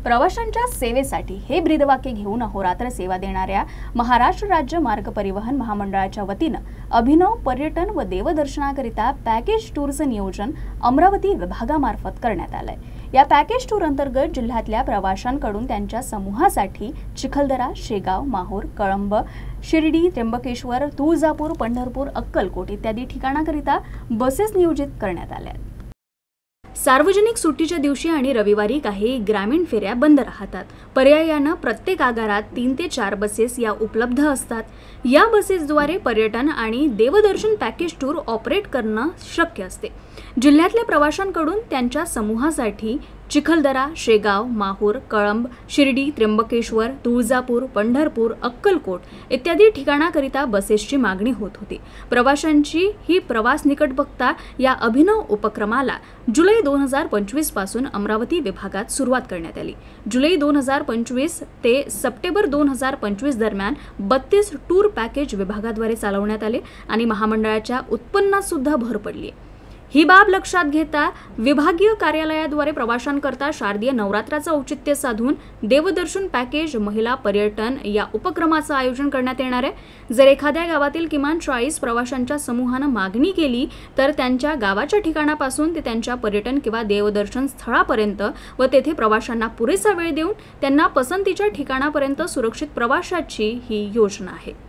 प्रवाशांच्या सेवेसाठी हे ब्रीदवाक्य घेऊन अहोरात्र सेवा देणाऱ्या महाराष्ट्र राज्य मार्ग परिवहन महामंडळाच्या वतीनं अभिनव पर्यटन व देवदर्शनाकरिता पॅकेज टूरचं नियोजन अमरावती विभागामार्फत करण्यात आलंय। या पॅकेज टूर अंतर्गत जिल्ह्यातल्या प्रवाशांकडून त्यांच्या समूहासाठी चिखलदरा, शेगाव, माहूर, कळंब, शिर्डी, त्र्यंबकेश्वर, तुळजापूर, पंढरपूर, अक्कलकोट इत्यादी ठिकाणाकरिता बसेस नियोजित करण्यात आल्या। सार्वजनिक सुट्टीच्या दिवशी आणि रविवारी काही ग्रामीण फेऱ्या बंद राहतात। पर्यायानं प्रत्येक आगारात 3 ते 4 बसेस या उपलब्ध असतात। या बसेसद्वारे पर्यटन आणि देवदर्शन पॅकेज टूर ऑपरेट करणं शक्य असते। जिल्ह्यातल्या प्रवाशांकडून त्यांच्या समूहासाठी चिखलदरा, शेगाव, माहूर, कळंब, शिर्डी, त्र्यंबकेश्वर, तुळजापूर, पंढरपूर, अक्कलकोट इत्यादी ठिकाणाकरिता बसेसची मागणी होत होती। प्रवाशांची ही प्रवास निकट बघता या अभिनव उपक्रमाला जुलै 2025 पासून अमरावती विभागात सुरुवात करण्यात आली। जुलै 2025 ते सप्टेंबर 2025 दरम्यान 32 टूर पॅकेज विभागाद्वारे चालवण्यात आले आणि महामंडळाच्या उत्पन्नात सुद्धा भर पडली। ही बाब लक्षात घेता विभागीय कार्यालयाद्वारे प्रवाशांकरता शारदीय नवरात्राचं औचित्य साधून देवदर्शन पॅकेज महिला पर्यटन या उपक्रमाचं आयोजन करण्यात येणार आहे। जर एखाद्या गावातील किमान 40 प्रवाशांच्या समूहानं मागणी केली तर त्यांच्या गावाच्या ठिकाणापासून ते त्यांच्या पर्यटन किंवा देवदर्शन स्थळापर्यंत व तेथे प्रवाशांना पुरेसा वेळ देऊन त्यांना पसंतीच्या ठिकाणापर्यंत सुरक्षित प्रवासाची ही योजना आहे।